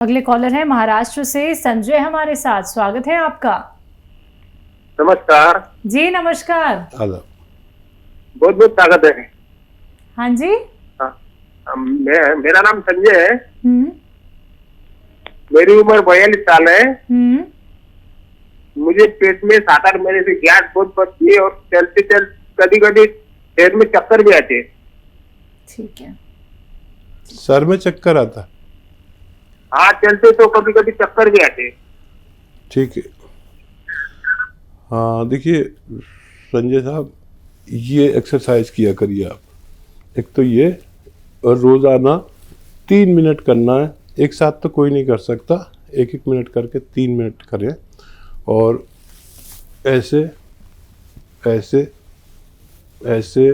अगले कॉलर है महाराष्ट्र से संजय हमारे साथ। स्वागत है आपका। नमस्कार जी नमस्कार। बहुत बहुत स्वागत है। हाँ जी। मेरा नाम संजय है। मेरी उम्र 42 साल है। मुझे पेट में 7-8 महीने से गैस बहुत पड़ती है और चलते चलते कभी कभी पेट में चक्कर भी आते हैं। ठीक है। सर में चक्कर आता? हाँ, चलते तो कभी कभी चक्कर भी आते हैं। ठीक है। हाँ देखिए संजय साहब, ये एक्सरसाइज किया करिए आप। एक तो ये, और रोज़ाना 3 मिनट करना है। एक साथ तो कोई नहीं कर सकता, 1-1 मिनट करके 3 मिनट करें। और ऐसे ऐसे ऐसे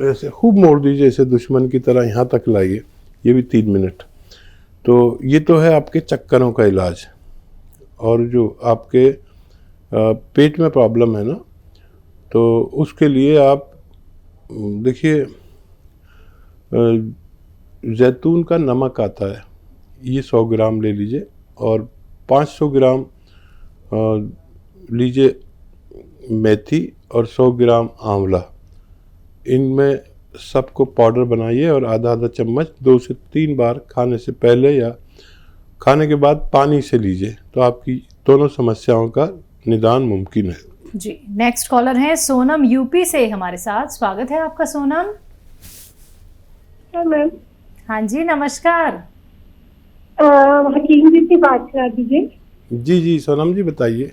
ऐसे खूब मोड़ दीजिए, जैसे दुश्मन की तरह यहाँ तक लाइए। ये भी 3 मिनट। तो ये तो है आपके चक्करों का इलाज। और जो आपके पेट में प्रॉब्लम है ना, तो उसके लिए आप देखिए जैतून का नमक आता है, ये 100 ग्राम ले लीजिए। और 500 ग्राम लीजिए मेथी और 100 ग्राम आंवला। इनमें सबको पाउडर बनाइए और आधा चम्मच 2 से 3 बार खाने से पहले या खाने के बाद पानी से लीजिए, तो आपकी दोनों समस्याओं का निदान मुमकिन है। जी नेक्स्ट कॉलर है सोनम यूपी से हमारे साथ। स्वागत है आपका सोनम। मैम। हाँ जी नमस्कार। हकीम जी से बात करा दीजिए। जी जी सोनम जी बताइए।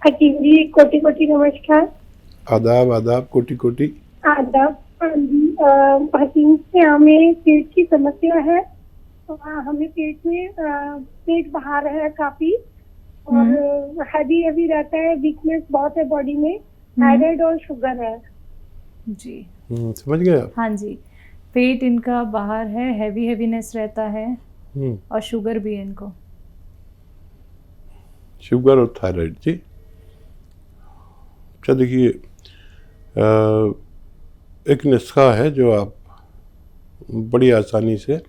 हकीम जी कोटि कोटि नमस्कार। आदाब आदाब, कोटि कोटि आदाब। हकीम से हमें पेट की समस्या है। हमें पेट में पेट बाहर है काफी, और हैवी रहता है, वीकनेस बहुत है बॉडी में, थायराइड और शुगर है। जी समझ गए आप? हाँ जी, पेट इनका बाहर है, हैवीनेस रहता है और शुगर भी है इनको। शुगर और थायराइड जी। अच्छा देखिए, एक नुस्खा है जो आप बड़ी आसानी से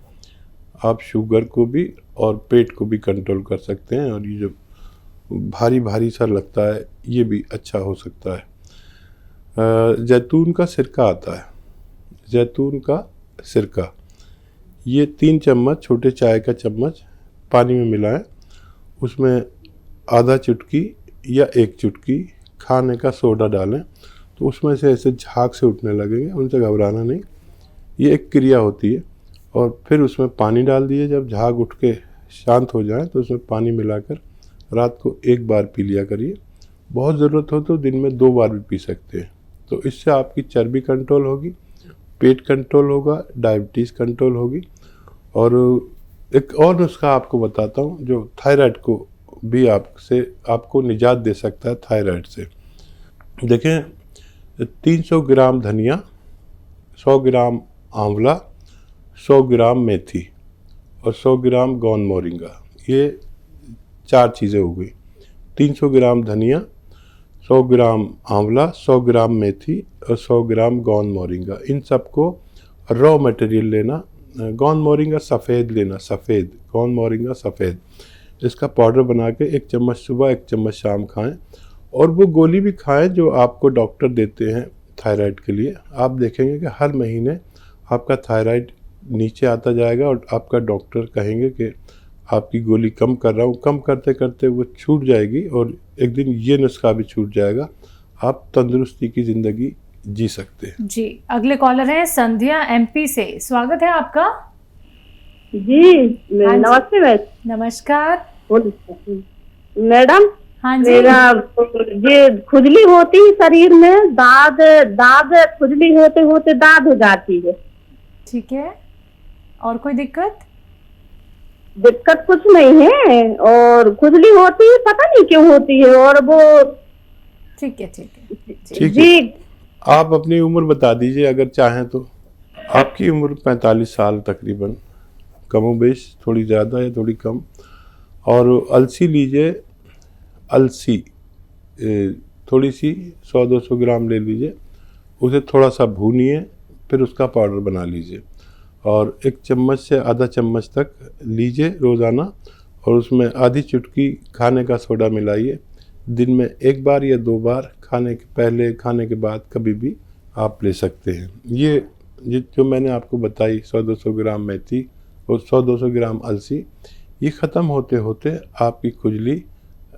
आप शुगर को भी और पेट को भी कंट्रोल कर सकते हैं। और ये जो भारी भारी सा लगता है, ये भी अच्छा हो सकता है। जैतून का सिरका आता है, जैतून का सिरका, ये 3 चम्मच, छोटे चाय का चम्मच पानी में मिलाएं। उसमें आधा चुटकी या 1 चुटकी खाने का सोडा डालें, तो उसमें से ऐसे झाग से उठने लगेंगे। उनसे घबराना नहीं, ये एक क्रिया होती है। और फिर उसमें पानी डाल दिए। जब झाग उठ के शांत हो जाए तो उसमें पानी मिलाकर रात को 1 बार पी लिया करिए। बहुत ज़रूरत हो तो दिन में 2 बार भी पी सकते हैं। तो इससे आपकी चर्बी कंट्रोल होगी, पेट कंट्रोल होगा, डायबिटीज़ कंट्रोल होगी। और एक और नुस्खा आपको बताता हूँ जो थायराइड को भी आपको निजात दे सकता है थायराइड से। देखें, 300 ग्राम धनिया, 100 ग्राम आंवला, 100 ग्राम मेथी और 100 ग्राम गोंद मोरिंगा, ये 4 चीज़ें हो गई। 300 ग्राम धनिया, 100 ग्राम आंवला, 100 ग्राम मेथी और 100 ग्राम गोंद मोरिंगा। इन सबको रॉ मटेरियल लेना। गोंद मोरिंगा सफ़ेद लेना, सफ़ेद गोंद मोरिंगा सफ़ेद। इसका पाउडर बना के 1 चम्मच सुबह, 1 चम्मच शाम खाएं। और वो गोली भी खाएं जो आपको डॉक्टर देते हैं थायराइड के लिए। आप देखेंगे कि हर महीने आपका थायराइड नीचे आता जाएगा और आपका डॉक्टर कहेंगे कि आपकी गोली कम कर रहा हूँ। कम करते करते वो छूट जाएगी और एक दिन ये नुस्खा भी छूट जाएगा। आप तंदुरुस्ती की ज़िंदगी जी सकते हैं। जी अगले कॉलर है संध्या एमपी से। स्वागत है आपका। जी नमस्ते मैम। नमस्कार मैडम। हाँ जी। मेरा ये खुजली होती है शरीर में, दाद खुजली होते होते दाद हो जाती है। ठीक है, और कोई दिक्कत? दिक्कत कुछ नहीं है, और खुजली होती है, पता नहीं क्यों होती है। और वो ठीक है जी। आप अपनी उम्र बता दीजिए अगर चाहें तो। आपकी उम्र 45 साल तकरीबन, कमोबेश, थोड़ी ज़्यादा या थोड़ी कम। और अलसी लीजिए, अलसी थोड़ी सी 100-200 ग्राम ले लीजिए। उसे थोड़ा सा भूनिए, फिर उसका पाउडर बना लीजिए और 1 चम्मच से आधा चम्मच तक लीजिए रोज़ाना, और उसमें आधी चुटकी खाने का सोडा मिलाइए। दिन में 1 बार या 2 बार, खाने के पहले, खाने के बाद, कभी भी आप ले सकते हैं। ये जो मैंने आपको बताई 100-200 ग्राम मेथी और 100-200 ग्राम अलसी, ये ख़त्म होते होते आपकी खुजली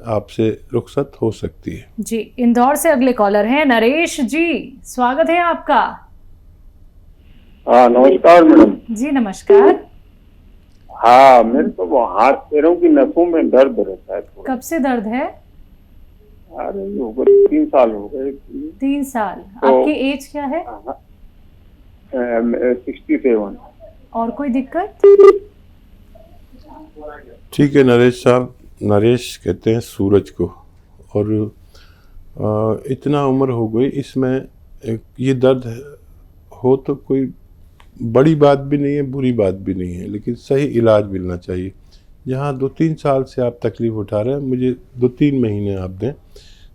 आपसे रुखसत हो सकती है। जी, इंदौर से अगले कॉलर हैं नरेश जी, स्वागत है आपका। हाँ नमस्कार मैडम। जी नमस्कार। हाँ मेरे को वो हाथ पैरों की नसों में दर्द रहता है थोड़ा। कब से दर्द है? अरे हो गए 3 साल हो गए। 3 साल। तो, आपकी एज क्या है? 67। और कोई दिक्कत? ठीक है नरेश साहब, नरेश कहते हैं सूरज को, और इतना उम्र हो गई, इसमें ये दर्द हो तो कोई बड़ी बात भी नहीं है, बुरी बात भी नहीं है, लेकिन सही इलाज मिलना चाहिए। जहाँ 2-3 साल से आप तकलीफ़ उठा रहे हैं, मुझे 2-3 महीने आप दें।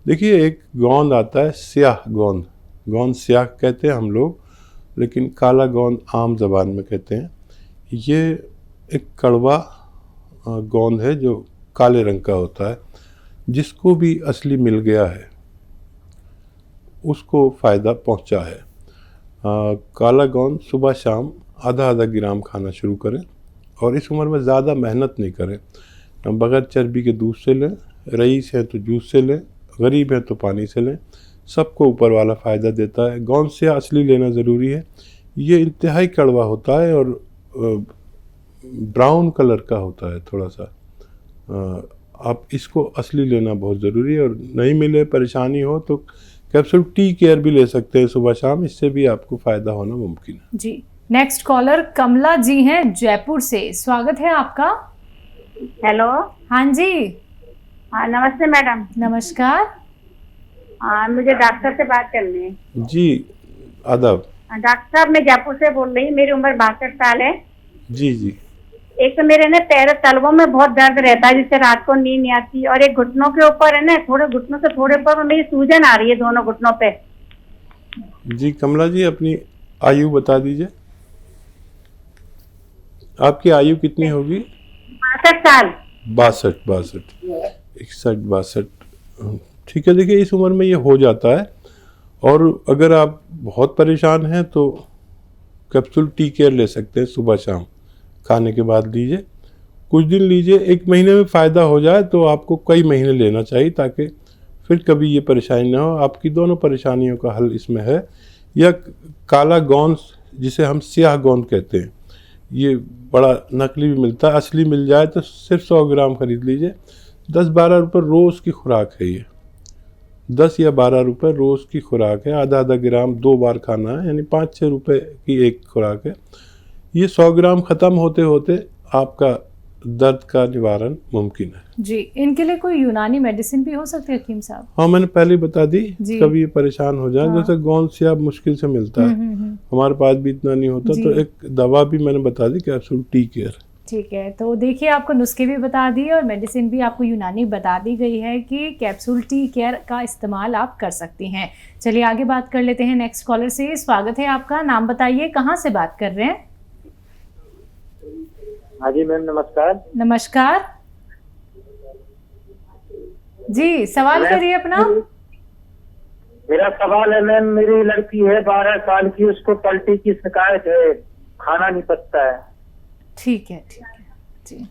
देखिए, एक गोंद आता है, स्याह गोंद, गोंद स्याह कहते हैं हम लोग, लेकिन काला गोंद आम ज़बान में कहते हैं। ये एक कड़वा गोंद है जो काले रंग का होता है। जिसको भी असली मिल गया है उसको फ़ायदा पहुंचा है। काला गोंद सुबह शाम आधा ग्राम खाना शुरू करें, और इस उम्र में ज़्यादा मेहनत नहीं करें। बगैर चर्बी के दूध से लें, रईस है तो जूस से लें, गरीब है तो पानी से लें, सबको ऊपर वाला फ़ायदा देता है। गोंद से असली लेना ज़रूरी है। ये इंतहाई कड़वा होता है और ब्राउन कलर का होता है थोड़ा सा। आप इसको असली लेना बहुत ज़रूरी है, और नहीं मिले, परेशानी हो तो कैप्सूल टी केयर भी ले सकते हैं सुबह शाम, इससे भी आपको फ़ायदा होना मुमकिन है। जी, नेक्स्ट कॉलर कमला जी हैं जयपुर से, स्वागत है आपका। हेलो। हाँ जी। हाँ नमस्ते मैडम। नमस्कार। हाँ मुझे डॉक्टर से बात करनी है। जी आदाब। डॉक्टर साहब मैं जयपुर से बोल रही हूँ, मेरी उम्र 62 साल है। जी जी। एक तो मेरे ना पैर तलवों में बहुत दर्द रहता है, जिससे रात को नींद नहीं आती, और एक घुटनों के ऊपर है ना, थोड़े घुटनों से थोड़े ऊपर मेरी सूजन आ रही है दोनों घुटनों पे। जी कमला जी, अपनी आयु बता दीजिए। आपकी आयु कितनी होगी? 62 साल। 62 ठीक है। देखिए, इस उम्र में ये हो जाता है, और अगर आप बहुत परेशान हैं तो कैप्सूल टी केयर ले सकते हैं, सुबह शाम खाने के बाद लीजिए। कुछ दिन लीजिए, 1 महीने में फ़ायदा हो जाए तो आपको कई महीने लेना चाहिए, ताकि फिर कभी ये परेशानी ना हो। आपकी दोनों परेशानियों का हल इसमें है। यह काला गोंद, जिसे हम स्याह गोंद कहते हैं, ये बड़ा नकली भी मिलता है, असली मिल जाए तो सिर्फ 100 ग्राम खरीद लीजिए। 10-12 रुपये रोज़ की खुराक है ये। 10 या 12 रुपये रोज़ की खुराक है। आधा ग्राम 2 बार खाना है, यानी 5-6 रुपये की एक खुराक है। ये 100 ग्राम ख़त्म होते होते आपका दर्द का निवारण मुमकिन है। जी, इनके लिए कोई यूनानी मेडिसिन भी हो सकती है हकीम साहब? हाँ, मैंने पहले बता दी। कभी ये परेशान हो जाए, हाँ। जैसे गोंद से आप मुश्किल से मिलता है, हमारे पास भी इतना नहीं होता, तो एक दवा भी मैंने बता दी, कैप्सूल टी केयर। ठीक है, तो देखिए आपको नुस्खे भी बता दिए और मेडिसिन भी आपको यूनानी बता दी गई है कि कैप्सूल टी केयर का इस्तेमाल आप कर सकती हैं। चलिए आगे बात कर लेते हैं नेक्स्ट कॉलर से। स्वागत है आपका, नाम बताइए, कहाँ से बात कर रहे हैं? हाँ जी मैम नमस्कार। नमस्कार जी, सवाल करिए अपना। मेरा सवाल है मैम, मेरी लड़की है 12 साल की, उसको पलटी की शिकायत है, खाना नहीं पचता है। ठीक है जी।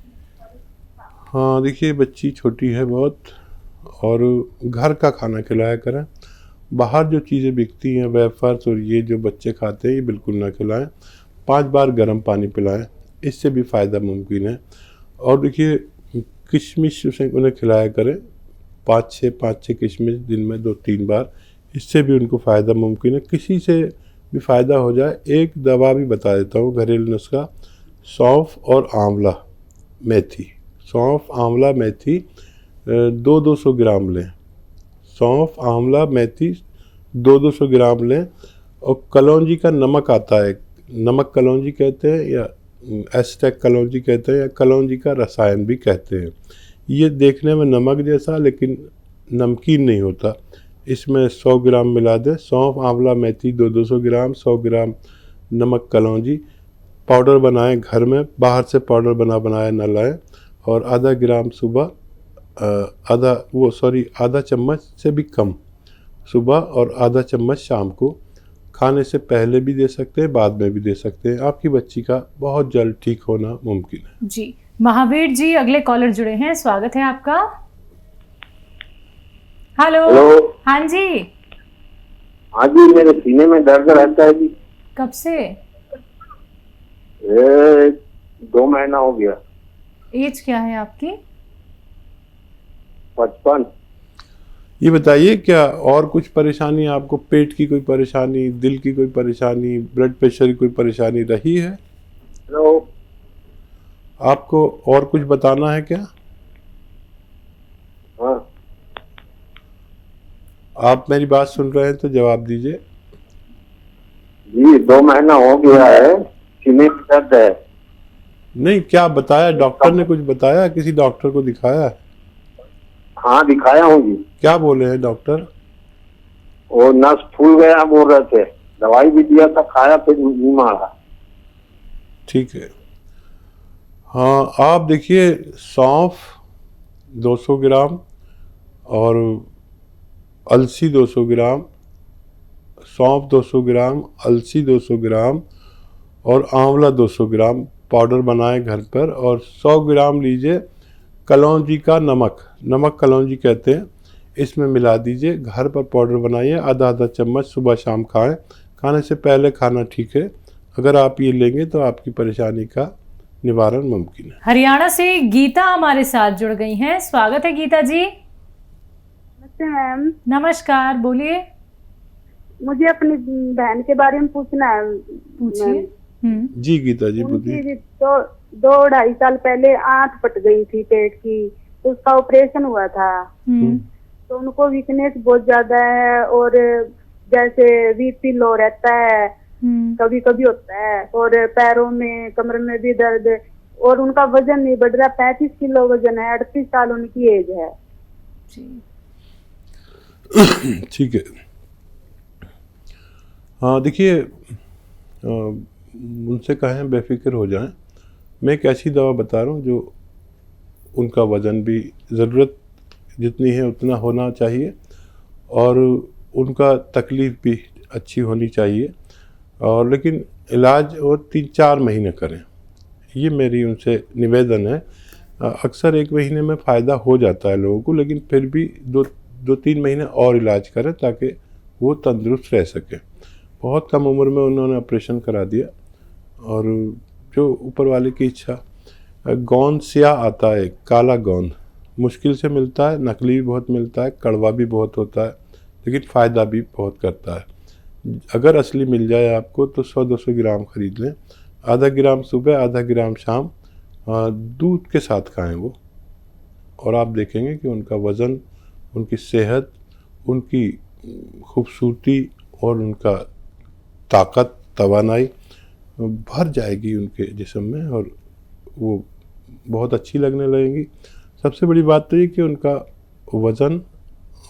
हाँ देखिए, बच्ची छोटी है बहुत, और घर का खाना खिलाया करें। बाहर जो चीज़ें बिकती हैं, वेफर्स और ये जो बच्चे खाते हैं, ये बिल्कुल ना खिलाएं। 5 बार गर्म पानी पिलाएं, इससे भी फ़ायदा मुमकिन है। और देखिए, किशमिश उसे उन्हें खिलाया करें, 5-6 किशमिश दिन में 2-3 बार, इससे भी उनको फ़ायदा मुमकिन है। किसी से भी फ़ायदा हो जाए, एक दवा भी बता देता हूँ, घरेलू नुस्खा, सौंफ और आंवला मेथी। सौंफ आंवला मेथी 200 ग्राम लें। सौंफ आंवला मेथी 200 ग्राम लें। और कलौंजी का नमक आता है, नमक कलौंजी कहते हैं, या एस्टेक कलौंजी कहते हैं, या कलौंजी का रसायन भी कहते हैं। ये देखने में नमक जैसा, लेकिन नमकीन नहीं होता। इसमें 100 ग्राम मिला दें। सौंफ आंवला मेथी 200 ग्राम, 100 ग्राम नमक कलौंजी, पाउडर बनाएं घर में, बाहर से पाउडर बनाया न लाएं। और आधा ग्राम सुबह, आधा चम्मच से भी कम सुबह और आधा चम्मच शाम को, खाने से पहले भी दे सकते हैं, बाद में भी दे सकते हैं। आपकी बच्ची का बहुत जल्द ठीक होना मुमकिन है। जी, महावीर जी अगले कॉलर जुड़े हैं, स्वागत है आपका। हेलो। हाँ जी। हाँ जी, मेरे सीने में दर्द रहता है जी। कब से? 2 महीना हो गया। एज क्या है आपकी? 55। ये बताइए, क्या और कुछ परेशानी आपको, पेट की कोई परेशानी, दिल की कोई परेशानी, ब्लड प्रेशर की कोई परेशानी रही है? हेलो। आपको और कुछ बताना है क्या? हाँ। आप मेरी बात सुन रहे हैं तो जवाब दीजिए। जी 2 महीना हो गया है, सीने में दर्द है। नहीं, क्या बताया डॉक्टर ने? कुछ बताया? किसी डॉक्टर को दिखाया? हाँ दिखाया हूँ जी। क्या बोले हैं डॉक्टर? वो नस फूल गया बोल रहे थे, दवाई भी दिया था, खाया, फिर नहीं मारा। ठीक है। हाँ, आप देखिए, सौंफ 200 ग्राम और अलसी 200 ग्राम, सौंफ 200 ग्राम, अलसी 200 ग्राम और आंवला 200 ग्राम पाउडर बनाएं घर पर। और 100 ग्राम लीजिए कलौंजी का नमक कलौंजी कहते हैं, इसमें मिला दीजिए, घर पर पाउडर बनाइए, आधा चम्मच सुबह शाम खाएं। खाने से पहले खाना ठीक है। अगर आप ये लेंगे तो आपकी परेशानी का निवारण मुमकिन है। हरियाणा से गीता हमारे साथ जुड़ गई हैं, स्वागत है गीता जी। नमस्ते मैम। नमस्कार, बोलिए। मुझे अपनी बहन के बारे में पूछना है। पूछिए। जी गीता जी, बोलिए। तो 2-2.5 साल पहले आंत फट गई थी पेट की, तो उसका ऑपरेशन हुआ था। तो उनको वीकनेस बहुत ज्यादा है, और जैसे बीपी लो रहता है, कभी कभी होता है, और पैरों में, कमर में भी दर्द, और उनका वजन नहीं बढ़ रहा। 35 किलो वजन है, 38 साल उनकी एज है। ठीक है। हाँ देखिए, उनसे कहें बेफिक्र हो जाएं। मैं एक ऐसी दवा बता रहा हूँ जो उनका वज़न भी ज़रूरत जितनी है उतना होना चाहिए, और उनका तकलीफ़ भी अच्छी होनी चाहिए, और लेकिन इलाज वो 3-4 महीने करें, ये मेरी उनसे निवेदन है। अक्सर 1 महीने में फ़ायदा हो जाता है लोगों को, लेकिन फिर भी 2-3 महीने और इलाज करें ताकि वो तंदुरुस्त रह सके। बहुत कम उम्र में उन्होंने ऑपरेशन करा दिया, और जो ऊपर वाले की इच्छा। गोंद स्या आता है, काला गोंद मुश्किल से मिलता है, नकली भी बहुत मिलता है, कड़वा भी बहुत होता है, लेकिन फ़ायदा भी बहुत करता है। अगर असली मिल जाए आपको तो 100-200 ग्राम खरीद लें, आधा ग्राम सुबह, आधा ग्राम शाम, दूध के साथ खाएं वो, और आप देखेंगे कि उनका वज़न, उनकी सेहत, उनकी खूबसूरती और उनका ताकत, तवानाई भर जाएगी उनके जिस्म में, और वो बहुत अच्छी लगने लगेंगी। सबसे बड़ी बात तो ये कि उनका वज़न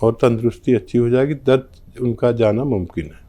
और तंदुरुस्ती अच्छी हो जाएगी, दर्द उनका जाना मुमकिन है।